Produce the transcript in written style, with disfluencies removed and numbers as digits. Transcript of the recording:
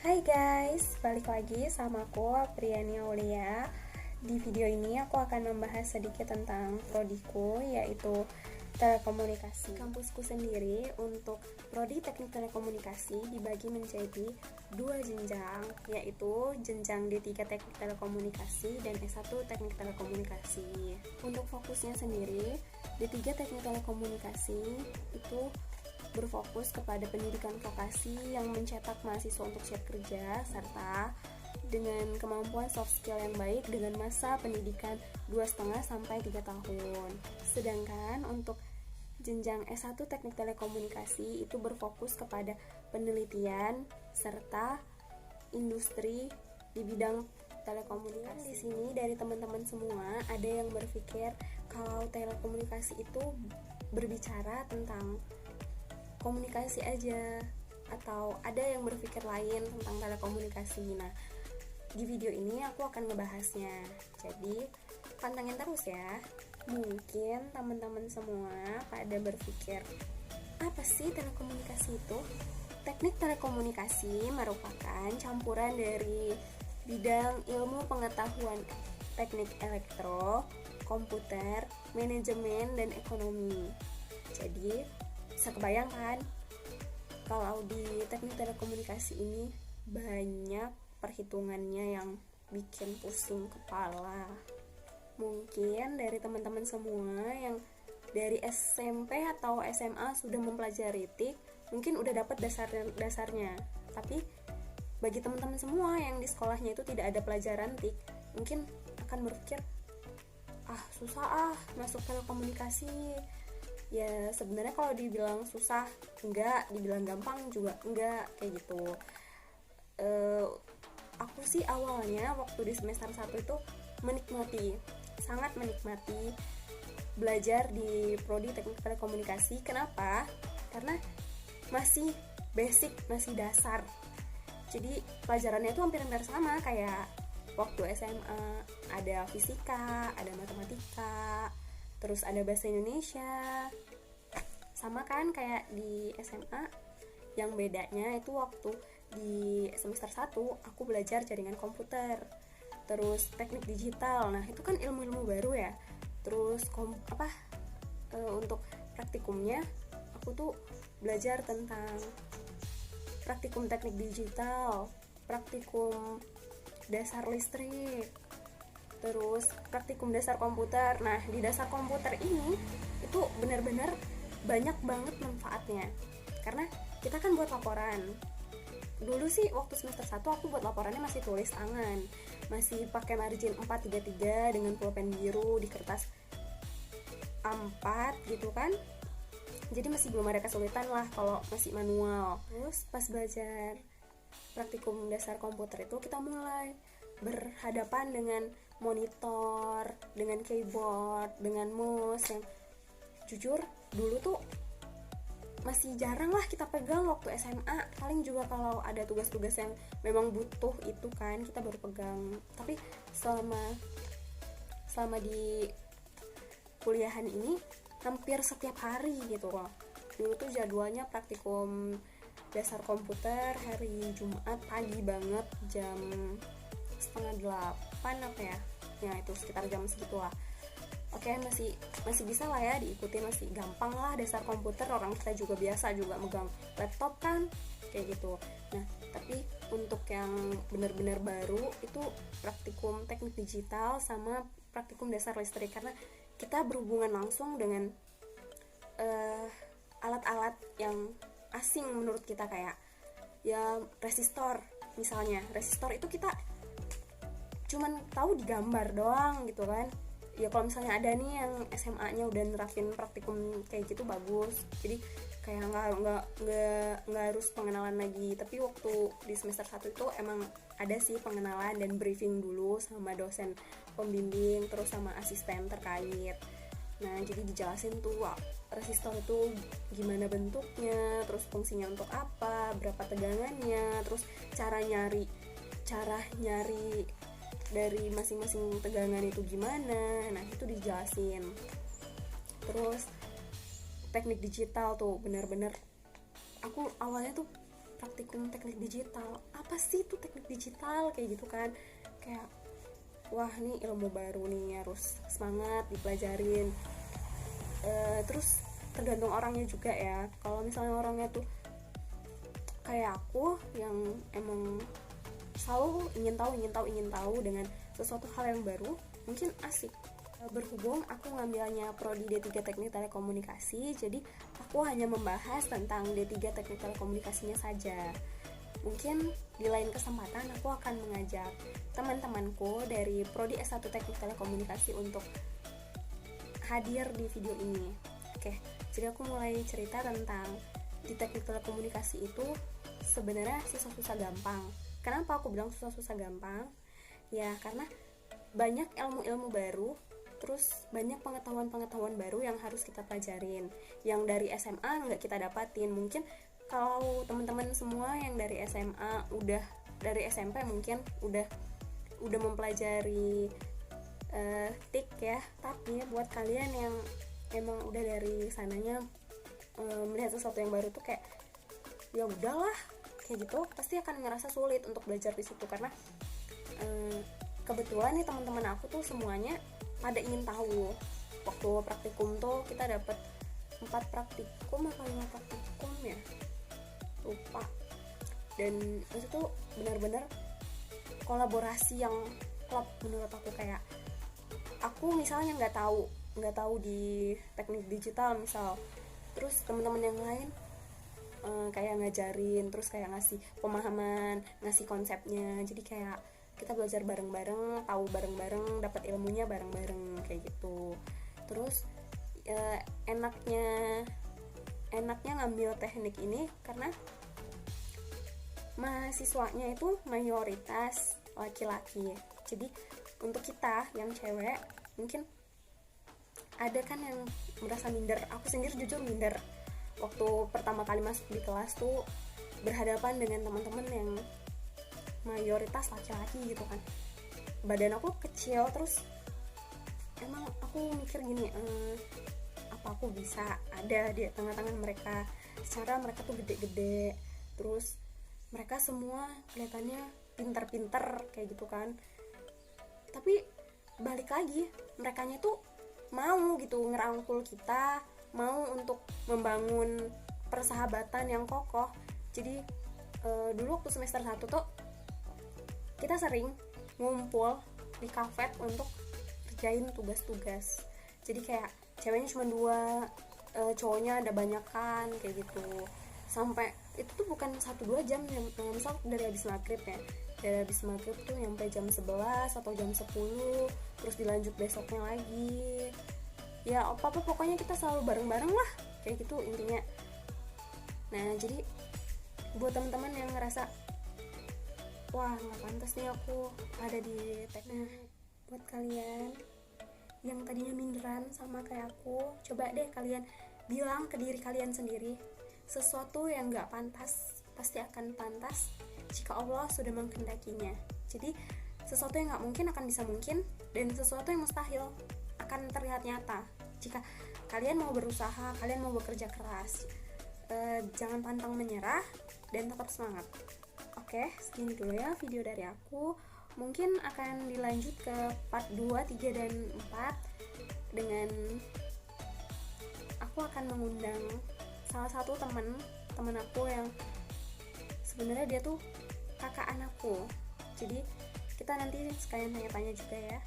Hai guys, balik lagi sama aku Apriani Aulia. Di video ini aku akan membahas sedikit tentang prodiku, yaitu telekomunikasi. Kampusku sendiri untuk prodi teknik telekomunikasi dibagi menjadi dua jenjang, yaitu jenjang D3 teknik telekomunikasi dan S1 teknik telekomunikasi. Untuk fokusnya sendiri, D3 teknik telekomunikasi itu berfokus kepada pendidikan vokasi yang mencetak mahasiswa untuk siap kerja serta dengan kemampuan soft skill yang baik dengan masa pendidikan 2,5 sampai 3 tahun. Sedangkan untuk jenjang S1 Teknik Telekomunikasi itu berfokus kepada penelitian serta industri di bidang telekomunikasi. Di sini dari teman-teman semua ada yang berpikir kalau telekomunikasi itu berbicara tentang komunikasi aja, atau ada yang berpikir lain tentang telekomunikasi. Nah, di video ini aku akan ngebahasnya, jadi pantengin terus ya. Mungkin teman-teman semua pada berpikir, apa sih telekomunikasi itu? Teknik telekomunikasi merupakan campuran dari bidang ilmu pengetahuan teknik elektro, komputer, manajemen, dan ekonomi. Jadi bisa kebayang kan kalau di teknik telekomunikasi ini banyak perhitungannya yang bikin pusing kepala. Mungkin dari teman-teman semua yang dari SMP atau SMA sudah mempelajari TIK mungkin udah dapat dasarnya, tapi bagi teman-teman semua yang di sekolahnya itu tidak ada pelajaran TIK, mungkin akan berpikir susah masuk telekomunikasi. Ya sebenarnya kalau dibilang susah enggak, dibilang gampang juga enggak, kayak gitu. Aku sih awalnya waktu di semester 1 itu sangat menikmati belajar di prodi teknik telekomunikasi. Kenapa? Karena masih basic, masih dasar, jadi pelajarannya itu hampir-hampir sama kayak waktu SMA. Ada fisika, ada matematika, terus ada bahasa Indonesia, sama kan kayak di SMA. Yang bedanya itu waktu di semester 1 aku belajar jaringan komputer, terus teknik digital. Nah itu kan ilmu-ilmu baru ya. Terus untuk praktikumnya aku tuh belajar tentang praktikum teknik digital, praktikum dasar listrik, terus praktikum dasar komputer. Nah di dasar komputer ini itu benar-benar banyak banget manfaatnya, karena kita kan buat laporan. Dulu sih waktu semester 1 aku buat laporannya masih tulis tangan, masih pakai margin 433 dengan pulpen biru di kertas A4 gitu kan, jadi masih belum ada kesulitan lah kalau masih manual. Terus pas belajar praktikum dasar komputer itu kita mulai berhadapan dengan monitor, dengan keyboard, dengan mouse yang jujur dulu tuh masih jarang lah kita pegang waktu SMA. Paling juga kalau ada tugas-tugas yang memang butuh itu kan kita baru pegang. Tapi selama di kuliahan ini hampir setiap hari gitu loh. Dulu tuh jadwalnya praktikum dasar komputer hari Jumat pagi banget, jam 7:30 apa ya itu sekitar jam segitulah. Oke, masih bisa lah ya diikuti, masih gampang lah dasar komputer, orang kita juga biasa juga megang laptop kan, kayak gitu. Nah tapi untuk yang benar-benar baru itu praktikum teknik digital sama praktikum dasar listrik, karena kita berhubungan langsung dengan alat-alat yang asing menurut kita, kayak ya resistor misalnya. Resistor itu kita cuman tahu di gambar doang gitu kan. Ya kalau misalnya ada nih yang SMA-nya udah nerapin praktikum kayak gitu bagus, jadi kayak nggak harus pengenalan lagi. Tapi waktu di semester 1 itu emang ada sih pengenalan dan briefing dulu sama dosen pembimbing, terus sama asisten terkait. Nah jadi dijelasin tuh resistor itu gimana bentuknya, terus fungsinya untuk apa, berapa tegangannya, terus cara nyari dari masing-masing tegangan itu gimana. Nah itu dijelasin. Terus teknik digital tuh benar-benar aku awalnya tuh praktikum teknik digital, apa apa sih itu teknik digital kayak gitu kan, kayak wah nih ilmu baru nih, harus semangat dipelajarin. Terus tergantung orangnya juga ya. Kalau misalnya orangnya tuh kayak aku yang emang selalu ingin tahu dengan sesuatu hal yang baru, mungkin asik. Berhubung aku ngambilnya prodi D3 Teknik Telekomunikasi, jadi aku hanya membahas tentang D3 Teknik Telekomunikasinya saja. Mungkin di lain kesempatan aku akan mengajak teman-temanku dari prodi S1 Teknik Telekomunikasi untuk hadir di video ini. Oke, jadi aku mulai cerita tentang di teknik telekomunikasi itu sebenarnya susah-susah gampang. Kenapa aku bilang susah-susah gampang? Ya karena banyak ilmu-ilmu baru, terus banyak pengetahuan-pengetahuan baru yang harus kita pelajarin, yang dari SMA nggak kita dapatin. Mungkin kalau teman-teman semua yang dari SMA udah, dari SMP mungkin udah mempelajari TIK ya, tapi buat kalian yang emang udah dari sananya melihat sesuatu yang baru tuh kayak ya udahlah kayak gitu, pasti akan ngerasa sulit untuk belajar di situ. Karena kebetulan nih teman-teman aku tuh semuanya pada ingin tahu. Waktu praktikum tuh kita dapat 4 praktikum atau 5 praktikum ya, lupa. Dan itu tuh benar-benar kolaborasi yang klop menurut aku. Kayak aku misalnya nggak tahu di teknik digital misal, terus teman-teman yang lain kayak ngajarin, terus kayak ngasih pemahaman, ngasih konsepnya. Jadi kayak kita belajar bareng-bareng, tahu bareng-bareng, dapat ilmunya bareng-bareng kayak gitu. Terus enaknya ngambil teknik ini karena mahasiswanya itu mayoritas laki-laki. Jadi untuk kita yang cewek mungkin ada kan yang merasa minder. Aku sendiri jujur minder waktu pertama kali masuk di kelas tuh, berhadapan dengan teman-teman yang mayoritas laki-laki gitu kan. Badan aku kecil, terus emang aku mikir gini, apa aku bisa ada di tengah-tengah mereka. Secara mereka tuh gede-gede, terus mereka semua kelihatannya pintar-pintar kayak gitu kan. Tapi balik lagi, merekanya tuh mau gitu ngerangkul kita, mau untuk membangun persahabatan yang kokoh. Jadi dulu waktu semester 1 tuh kita sering ngumpul di kafe untuk kerjain tugas-tugas. Jadi kayak ceweknya cuma 2, cowoknya ada banyak kan kayak gitu. Sampai itu tuh bukan 1-2 jam ya, misal dari habis maghrib ya, dari habis maghrib tuh sampai jam 11 atau jam 10, terus dilanjut besoknya lagi. Ya apa-apa pokoknya kita selalu bareng-bareng lah kayak gitu intinya. Nah jadi buat teman-teman yang ngerasa wah nggak pantas nih aku ada di teknik, buat kalian yang tadinya minderan sama kayak aku, coba deh kalian bilang ke diri kalian sendiri, sesuatu yang nggak pantas pasti akan pantas jika Allah sudah menghendakinya. Jadi sesuatu yang nggak mungkin akan bisa mungkin, dan sesuatu yang mustahil akan terlihat nyata jika kalian mau berusaha, kalian mau bekerja keras. Jangan pantang menyerah dan tetap semangat. Oke, segini dulu ya video dari aku. Mungkin akan dilanjut ke part 2, 3, dan 4 dengan aku akan mengundang salah satu teman aku yang sebenarnya dia tuh kakak anakku. Jadi kita nanti sekalian tanya-tanya juga ya.